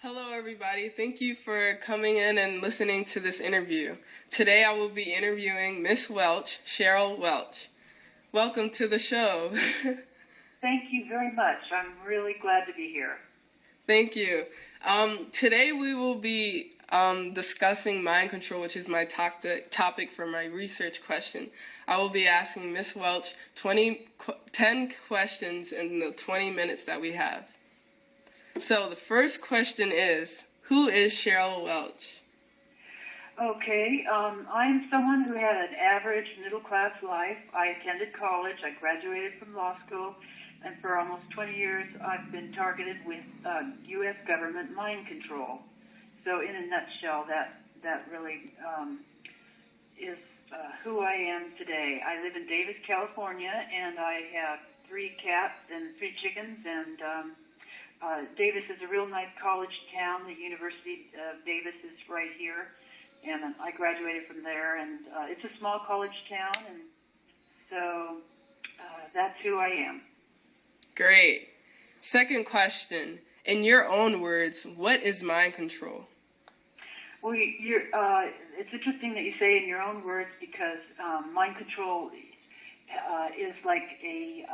Hello, everybody. Thank you for coming in and listening to this interview. Today I will be interviewing Miss Welch, Cheryl Welch. Welcome to the show. Thank you very much. I'm really glad to be here. Thank you. Today we will be discussing mind control, which is my topic for my research question. I will be asking Miss Welch 10 questions in the 20 minutes that we have. So the first question is, who is Cheryl Welch? Okay, I'm someone who had an average middle-class life. I attended college, I graduated from law school, and for almost 20 years I've been targeted with U.S. government mind control. So in a nutshell, that really is who I am today. I live in Davis, California, and I have 3 cats and 3 chickens, and Davis is a real nice college town. The University of Davis is right here, and I graduated from there. And it's a small college town, and so that's who I am. Great. Second question. In your own words, what is mind control? Well, it's interesting that you say in your own words because mind control is like a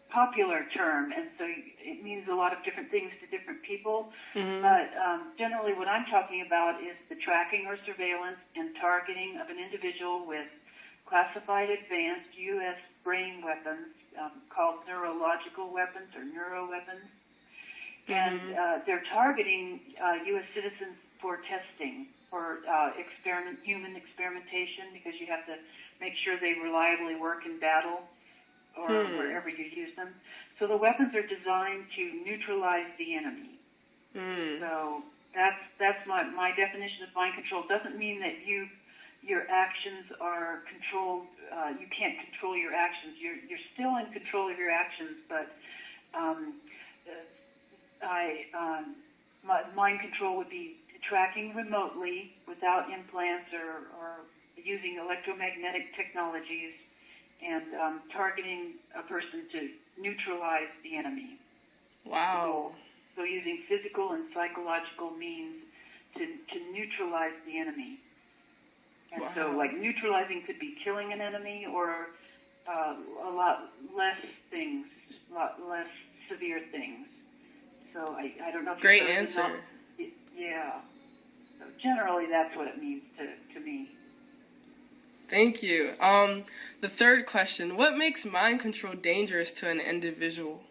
popular term, and so it means a lot of different things to different people. Mm-hmm. But generally what I'm talking about is the tracking or surveillance and targeting of an individual with classified advanced U.S. brain weapons called neurological weapons or neuroweapons. Mm-hmm. And they're targeting U.S. citizens for testing, for human experimentation, because you have to make sure they reliably work in battle or wherever you use them. So the weapons are designed to neutralize the enemy. So that's my definition of mind control. It doesn't mean that your actions are controlled. You can't control your actions. You're still in control of your actions, but mind control would be tracking remotely without implants or using electromagnetic technologies and targeting a person to neutralize the enemy. Wow. So using physical and psychological means to neutralize the enemy. And so like neutralizing could be killing an enemy or a lot less things, a lot less severe things. So I don't know if Great answer. Yeah. So generally that's what it means to me. Thank you. The third question, what makes mind control dangerous to an individual?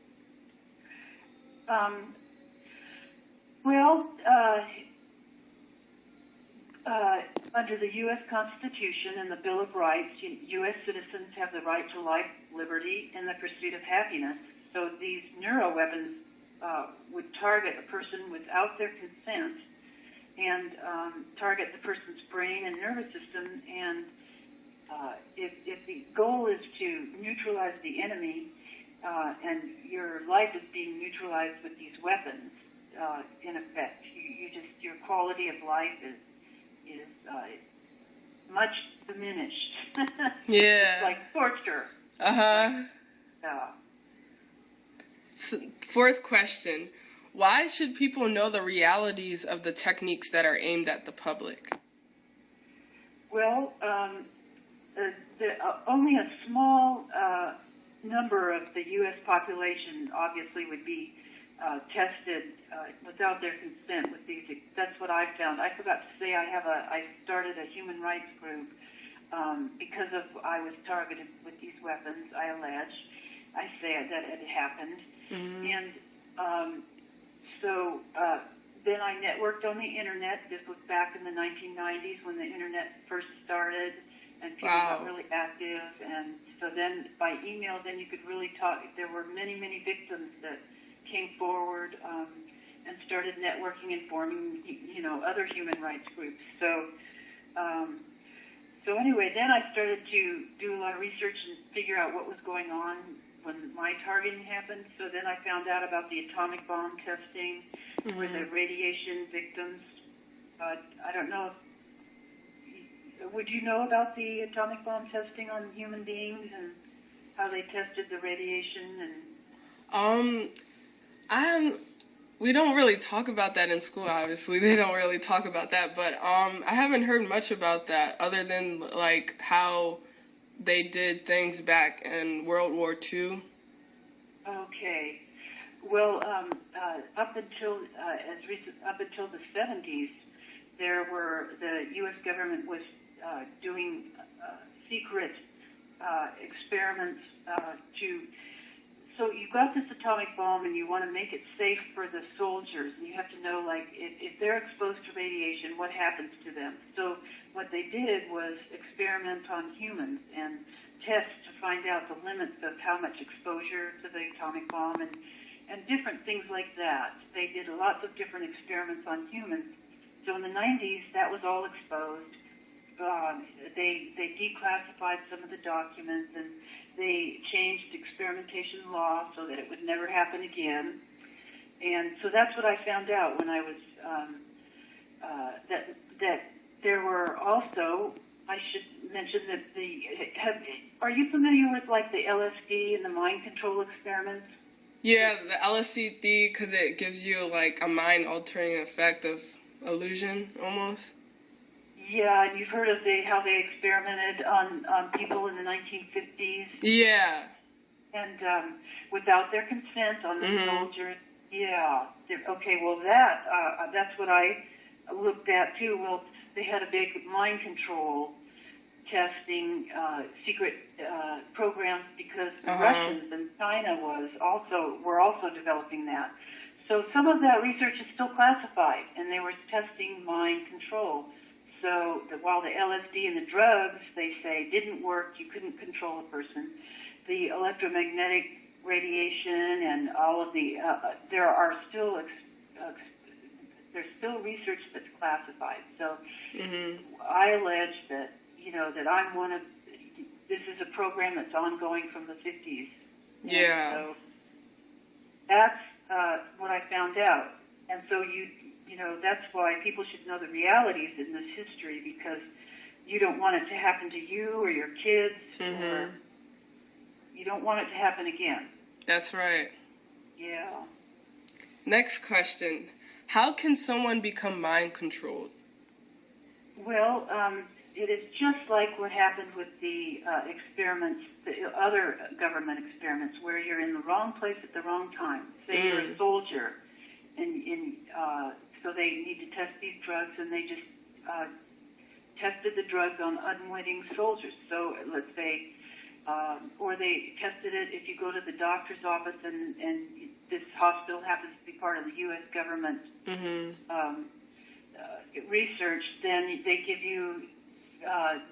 Under the U.S. Constitution and the Bill of Rights, U.S. citizens have the right to life, liberty, and the pursuit of happiness. So these neuroweapons would target a person without their consent and target the person's brain and nervous system. And if the goal is to neutralize the enemy and your life is being neutralized with these weapons, in effect, your quality of life is much diminished. Yeah. It's like torture. Uh-huh. So, fourth question. Why should people know the realities of the techniques that are aimed at the public? Well, only a small number of the U.S. population obviously would be tested without their consent with these. That's what I've found. I forgot to say I started a human rights group because I was targeted with these weapons, I allege. I say that it happened. Mm-hmm. And so then I networked on the Internet. This was back in the 1990s when the Internet first started and people got really active. And so then by email, then you could really talk. There were many, many victims that came forward and started networking and forming, other human rights groups. So anyway, then I started to do a lot of research and figure out what was going on when my targeting happened. So then I found out about the atomic bomb testing for the radiation victims. I don't know would you know about the atomic bomb testing on human beings and how they tested the radiation and we don't really talk about that in school, obviously. They don't really talk about that, but I haven't heard much about that other than, like, how they did things back in World War II. Okay. Well, up until up until the 70s, the U.S. government was doing secret experiments to. So you've got this atomic bomb, and you want to make it safe for the soldiers, and you have to know, like, if they're exposed to radiation, what happens to them. So what they did was experiment on humans and test to find out the limits of how much exposure to the atomic bomb and different things like that. They did lots of different experiments on humans. So in the 90s, that was all exposed. They declassified some of the documents, and they changed experimentation law so that it would never happen again. And so that's what I found out when I was that there were also. I should mention that are you familiar with, like, the LSD and the mind control experiments? Yeah, the LSD, because it gives you, like, a mind-altering effect of illusion, almost. Yeah, and you've heard of how they experimented on people in the 1950s. Yeah. And without their consent on the soldiers. Yeah. Okay, well, that's what I looked at, too. Well, they had a big mind control testing, secret programs, because the Russians and China were also developing that. So some of that research is still classified, and they were testing mind control. So while the LSD and the drugs, they say, didn't work, you couldn't control a person, the electromagnetic radiation and all of the there's still research that's classified. So I allege that that I'm this is a program that's ongoing from the 50s. Yeah. So that's what I found out. And so that's why people should know the realities in this history, because you don't want it to happen to you or your kids, or you don't want it to happen again. That's right. Yeah. Next question. How can someone become mind controlled? Well, it is just like what happened with the experiments, the other government experiments, where you're in the wrong place at the wrong time. Say you're a soldier, and so they need to test these drugs, and they just tested the drugs on unwitting soldiers. So let's say, or they tested it if you go to the doctor's office, and this hospital happens to be part of the U.S. government research, then they give you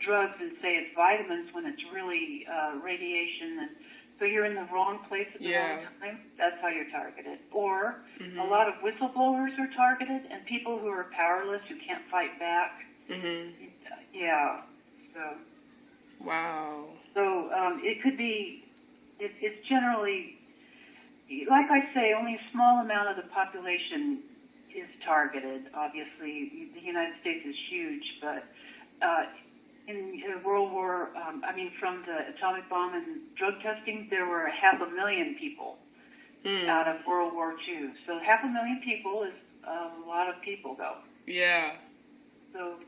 drugs and say it's vitamins when it's really radiation, and so you're in the wrong place at the wrong time. That's how you're targeted. Or a lot of whistleblowers are targeted, and people who are powerless, who can't fight back. Yeah. So. Wow. So it could be. It's generally, like I say, only a small amount of the population is targeted. Obviously, the United States is huge, but in World War, from the atomic bomb and drug testing, there were 500,000 people out of World War II. So 500,000 people is a lot of people, though. Yeah. So.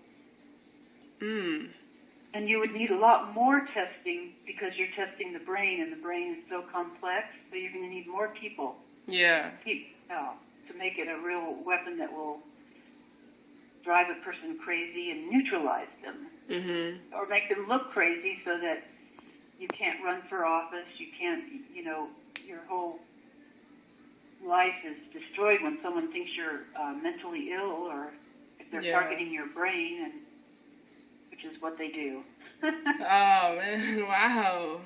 And you would need a lot more testing, because you're testing the brain, and the brain is so complex, so you're going to need more people. Yeah. To make it a real weapon that will drive a person crazy and neutralize them. Or make them look crazy so that you can't run for office, you can't, your whole life is destroyed when someone thinks you're mentally ill, or if they're targeting your brain, and which is what they do. Oh, man, wow.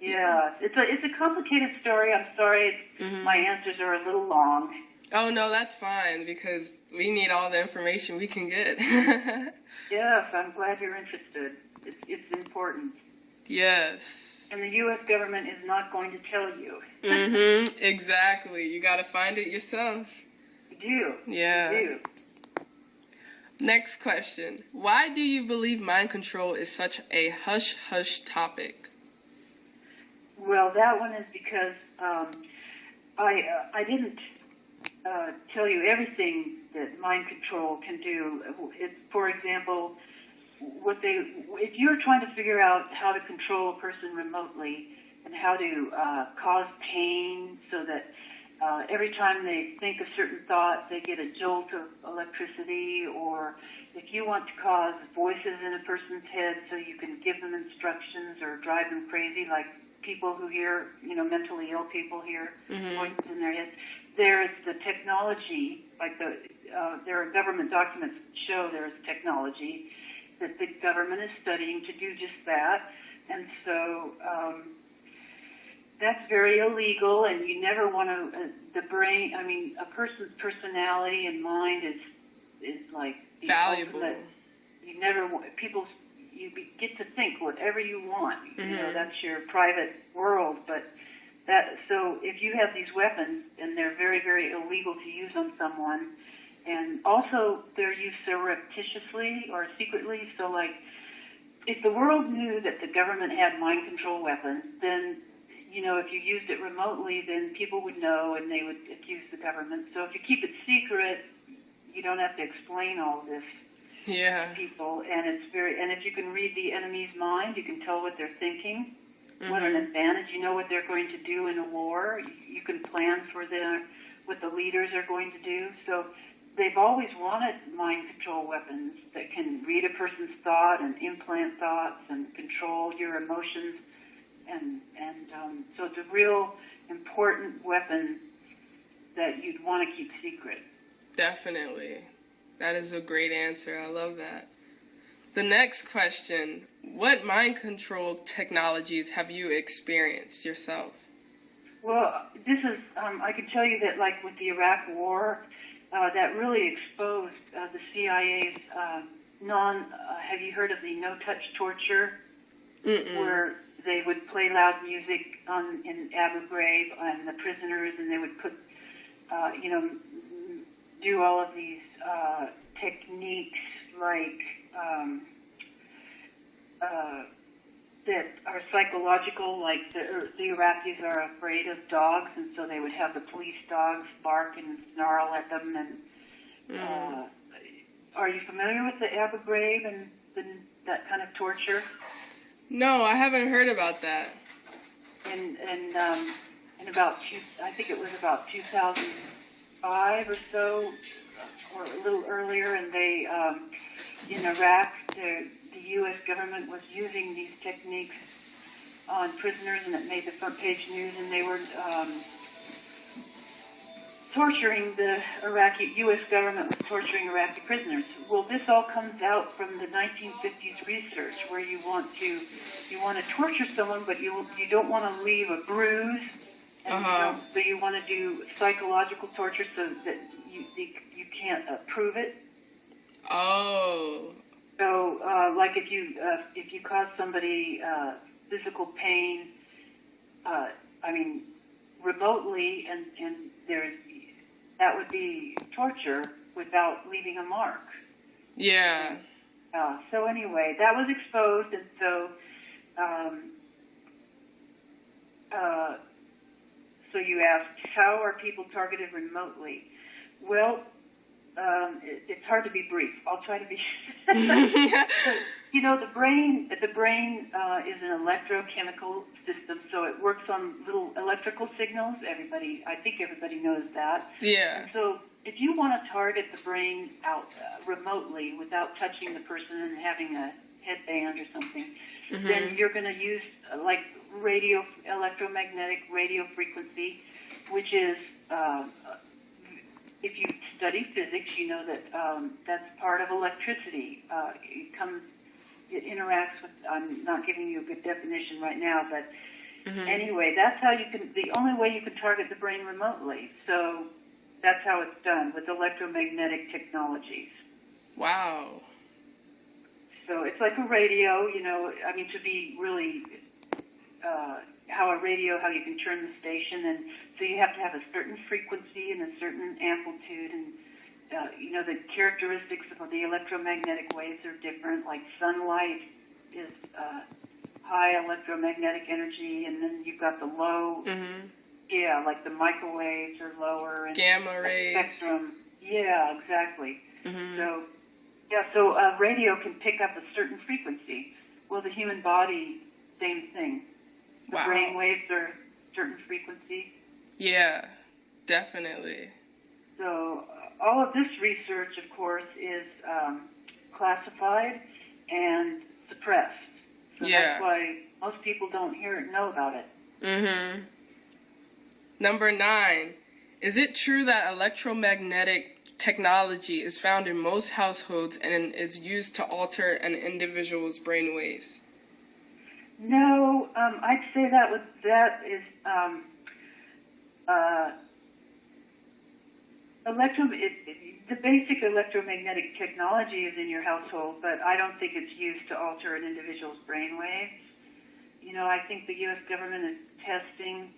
Yeah, it's a complicated story. I'm sorry, my answers are a little long. Oh, no, that's fine, because we need all the information we can get. Yes, I'm glad you're interested. It's important. Yes. And the U.S. government is not going to tell you. Exactly. You got to find it yourself. You do. Yeah. You do. Next question. Why do you believe mind control is such a hush-hush topic? Well, that one is because I didn't tell you everything that mind control can do. It's, for example, if you're trying to figure out how to control a person remotely and how to cause pain so that every time they think a certain thought, they get a jolt of electricity, or if you want to cause voices in a person's head so you can give them instructions or drive them crazy, like people who hear, mentally ill people hear voices in their head, there's the technology, like there are government documents that show there's technology that the government is studying to do just that. And so that's very illegal, and you never want to, the brain, a person's personality and mind is like the valuable. Ultimate, you never, people, get to think whatever you want. That's your private world, but so if you have these weapons, and they're very, very illegal to use on someone, and also they're used surreptitiously or secretly, so like, if the world knew that the government had mind control weapons, then if you used it remotely, then people would know and they would accuse the government. So if you keep it secret, you don't have to explain all this to people. And and if you can read the enemy's mind, you can tell what they're thinking. What an advantage. You know what they're going to do in a war. You can plan for what the leaders are going to do. So they've always wanted mind control weapons that can read a person's thought and implant thoughts and control your emotions. And so it's a real important weapon that you'd want to keep secret. Definitely. That is a great answer. I love that. The next question, what mind control technologies have you experienced yourself? Well, this is, I can tell you that like with the Iraq War, that really exposed the CIA's have you heard of the no-touch torture? Where they would play loud music in Abu Ghraib and the prisoners, and they would put, do all of these techniques like that are psychological, like the Iraqis are afraid of dogs, and so they would have the police dogs bark and snarl at them. And are you familiar with the Abu Ghraib and that kind of torture? No, I haven't heard about that. In about I think it was about 2005 or so, or a little earlier, and they in Iraq, the U.S. government was using these techniques on prisoners, and it made the front page news, and they were torturing the U.S. government was torturing Iraqi prisoners. Well, this all comes out from the 1950s research, where you want to torture someone, but you don't want to leave a bruise, and so you want to do psychological torture so that you can't prove it. Oh. So, like if you cause somebody physical pain, remotely, and that would be torture without leaving a mark. Yeah. So anyway, that was exposed, and so so you asked, how are people targeted remotely? Well, it's hard to be brief. I'll try to be. The brain is an electrochemical system, so it works on little electrical signals. I think everybody knows that. Yeah. And so if you want to target the brain out remotely without touching the person and having a headband or something, then you're going to use like electromagnetic radio frequency, which is if you study physics, you know that that's part of electricity. It interacts with. I'm not giving you a good definition right now, but anyway, that's how you can. The only way you can target the brain remotely. So that's how it's done with electromagnetic technologies. Wow. So it's like a radio, to be really how you can turn the station, and so you have to have a certain frequency and a certain amplitude, and the characteristics of the electromagnetic waves are different. Like sunlight is high electromagnetic energy, and then you've got the low Yeah, like the microwaves are lower and Gamma rays. spectrum. Yeah, exactly. Mm-hmm. So radio can pick up a certain frequency. Well, the human body, same thing. The Wow. brain waves are certain frequency. Yeah, definitely. So all of this research, of course, is classified and suppressed. So that's why most people don't know about it. Mm-hmm. Number 9. Is it true that electromagnetic technology is found in most households and is used to alter an individual's brain waves? No, I'd say that is the basic electromagnetic technology is in your household, but I don't think it's used to alter an individual's brain waves. I think the U.S. government is testing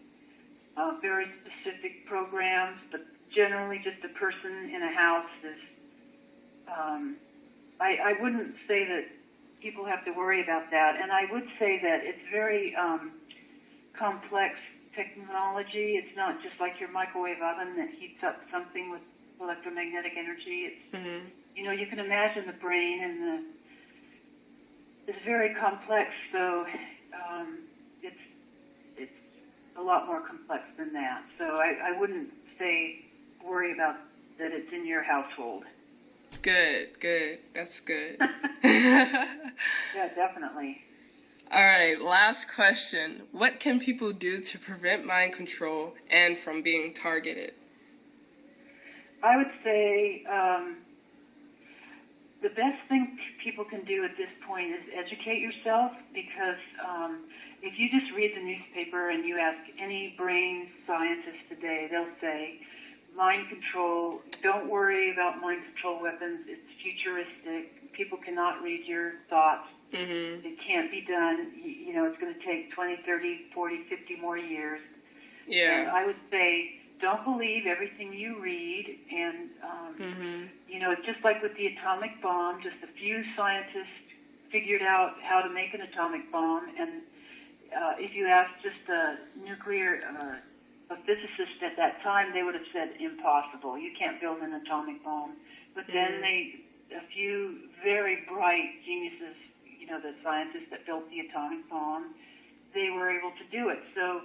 very specific programs, but generally just a person in a house is, I wouldn't say that people have to worry about that, and I would say that it's very complex technology. It's not just like your microwave oven that heats up something with electromagnetic energy. It's, you can imagine the brain and it's very complex, so it's a lot more complex than that. So I wouldn't worry about that it's in your household. Good. That's good. Yeah, definitely. All right, last question. What can people do to prevent mind control and from being targeted? I would say the best thing people can do at this point is educate yourself, because if you just read the newspaper and you ask any brain scientist today, they'll say, mind control, don't worry about mind control weapons, it's futuristic, people cannot read your thoughts, it can't be done, it's going to take 20, 30, 40, 50 more years. Yeah. And I would say, don't believe everything you read, and, it's just like with the atomic bomb, just a few scientists figured out how to make an atomic bomb, and if you asked just a physicist at that time, they would have said impossible. You can't build an atomic bomb. But then a few very bright geniuses, the scientists that built the atomic bomb, they were able to do it. So,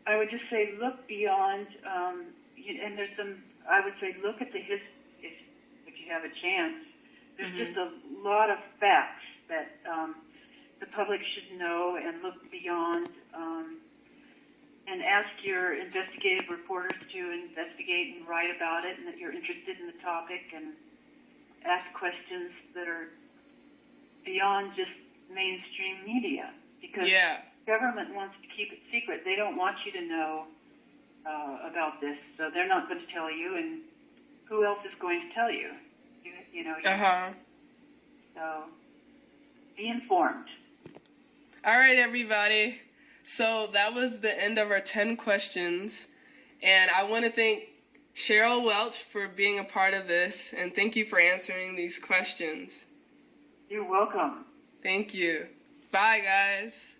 I would just say look beyond, and there's some, I would say look at the history, if you have a chance. There's just a lot of facts that the public should know, and look beyond, and ask your investigative reporters to investigate and write about it, and that you're interested in the topic, and ask questions that are beyond just mainstream media, because government wants to keep it secret. They don't want you to know about this, so they're not going to tell you, and who else is going to tell you? So be informed. All right, everybody. So that was the end of our 10 questions. And I want to thank Cheryl Welch for being a part of this. And thank you for answering these questions. You're welcome. Thank you. Bye, guys.